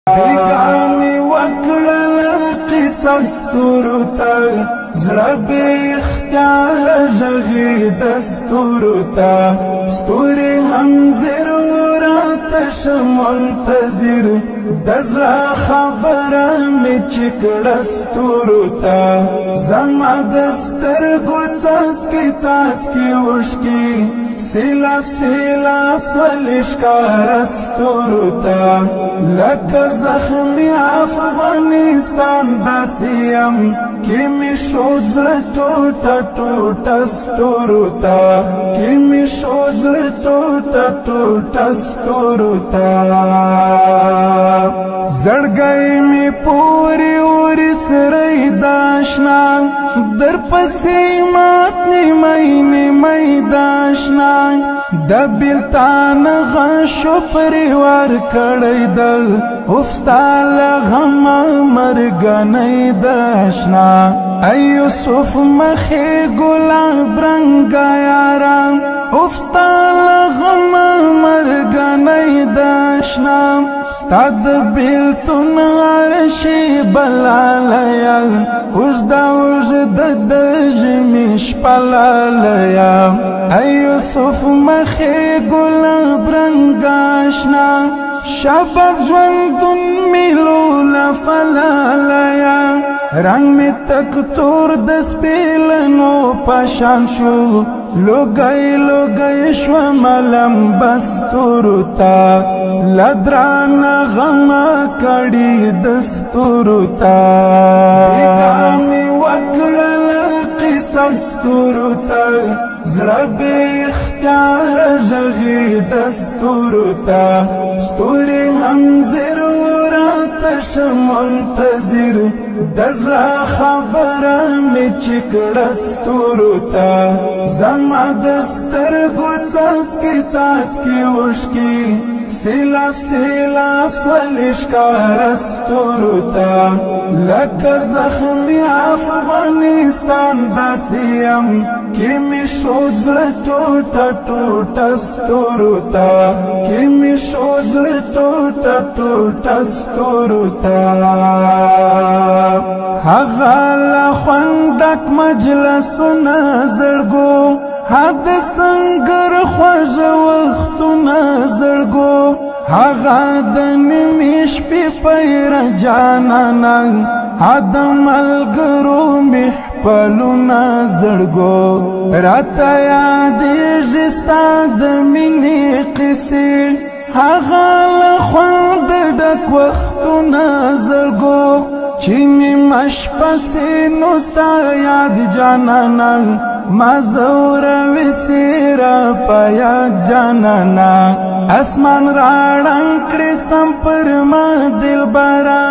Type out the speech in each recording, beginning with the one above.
بیگانی وکړل قصص تورو ته زړه بې اختیاره ژغې دستورو ته ستوري هم ځیر راته شه منتظر د زړه خبره مې چې کړه ستورو ته زما د سترګو څاڅکي څاڅکي اوښکې سیلاب سیلاب سولې ښکاره ستورو ته لکه زخمي افغانستان داسې یم کې مې شو زړه ټوټه ټوټه ستورو ته کې مې شو زړه ټوټه ټوټه ستورو ته زړګی مې پورې اورې سری داشنا در پسې مات نیمۍ نیمۍ داشنا د بیلتان غشو پریوار کړی د افستا له غمه مرګنۍ داشنا ای یوسف مخې ګلاب رنګه یاران افستا له غمه مرګنۍ داشنا ستا د بیلتون عرشي بلالیا اوږده اوږده د ژمي شپه لالیا ای یوسف مخې ګلاب رنګه اشنا شباب ژوندون میلو لفلالیا رنگ می تک تور د سپیلنو پشان شو لوګي لوګي شو ملم بستورو تا لدران غم کړي دستورو تا بیگانی وکړل قصص تورو تا زړه بې اختیاره ژغې دستورو تا ستوري هم ځیر راته شه منتظر د زړه خبره مې چې کړه ستورو ته زما د سترګو څاڅکي څاڅکي اوښکې سیلاب سیلاب سولې ښکاره ستورو ته لکه زخمي افغانستان داسې یم کې مې شو زړه ټوټه ټوټه ستورو ته کې مې شو زړه ټوټه ټوټه ستورو ته هغه له خوندک مجلسونه زړګو حد سنگر خوږ وختونه زړګو هغه د نیمې شپې پیر جانانا حد ملګرو مې خپلونه زړګو راته یادېږي ستا د مینې قصې هغه له خوند ډک وختونه زړګو چې نیمه شپه سي نو ستا یاد جانانا ما زوروي سیره په یاد جانانا اسمان راړنګ کړې سم پر ما دلبره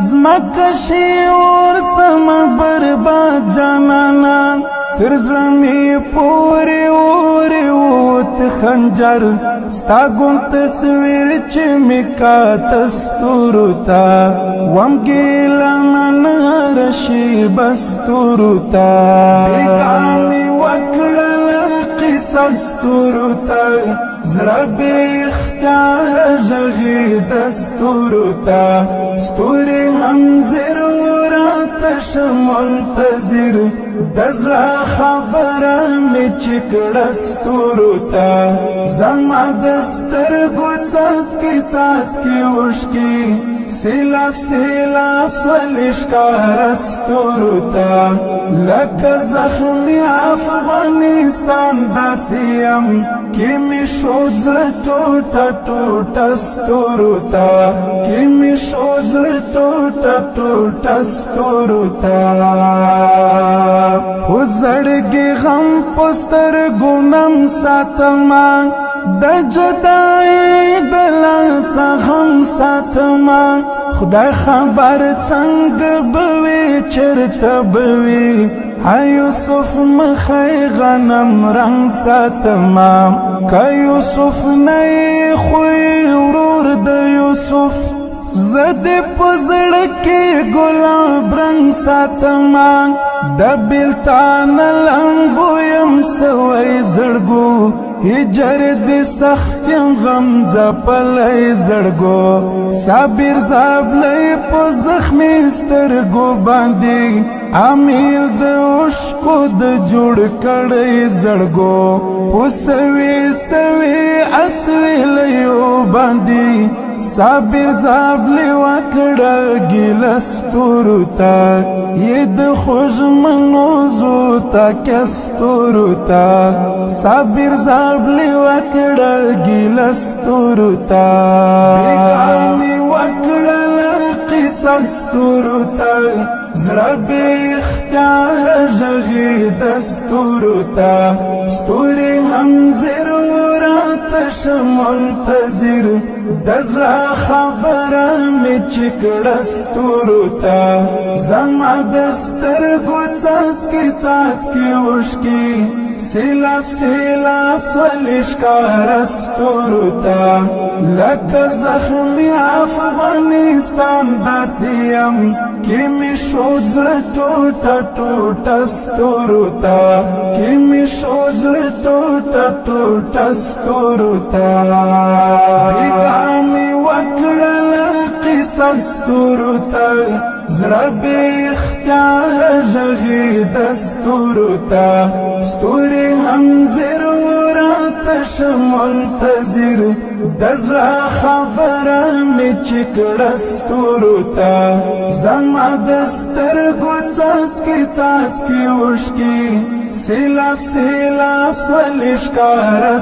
ځمکه شي اور سم برباد جانانا تر زړه مې پورې اورې ووت خنجر ستا ګون تصویر چې مې کاته ستورو ته وم ګیله مناره شي بستورو ته بیګانې وکړل قصص تورو ته زړه بې اختیاره ژغې دستورو ته ستوري هم ځیر راته شه منتظر د زړه خبره مې چې کړه ستورو ته زما د سترګو څاڅکي څاڅکي اوښکې سیلاب سیلاب سولې ښکاره ستورو ته لکه زخمي افغانستان داسې یم کې مې شو زړه ټوټه ټوټه ستورو ته کې مې شو زړه ټوټه ټوټه ستورو ته په زړګي غم په سترګو نم ساتما د جدای د لاسه غم ساتما خدای خبر څنګه به وي چېرته به وي های یوسف مخی غنم رنگ ساتما که یوسف نی خوی ورور د یوسف زد پزړه کې ګلاب رنگ ساتما د بیلتان لمبو یم سوی زړګو هجر دی سختیم غم زپلی زړګو صابر زابلی په زخمی سترګو باندې امیل د عشقو د جوړ کړی زړګو پوسوي سوي اسوي لیو باندې صابر زابلی وکړه ګلستورو تا یې د خوږ منوزو تا کستورو تا صابر زابلی وکړه ګلستورو تا بیګانی وکړه قصص ستورو تا زړه بې اختیار ژغې دستورو تا ستوري هم ضرورت منتظر د زړه خبره مې چې کړه ستورو ته زما د سترګو څاڅکي څاڅکي اوښکې سیلاب سیلاب سولې ښکاره ستورو ته لکه زخمي افغانستان داسې یم کې مې شو زړه ټوټه ټوټه ستورو ته کې مې شو زړه ټوټه ټوټه ستورو ته بیګانې وکړله قصه ستورو ته زړه بې اختیاره ژغې دستورو ته ستوري هم ضرورت منتظر د زړه خبره مې چې کړه ستورو ته زما د سترګو څاڅکي څاڅکي اوښکې سیلاب سیلاب سولې ښکاره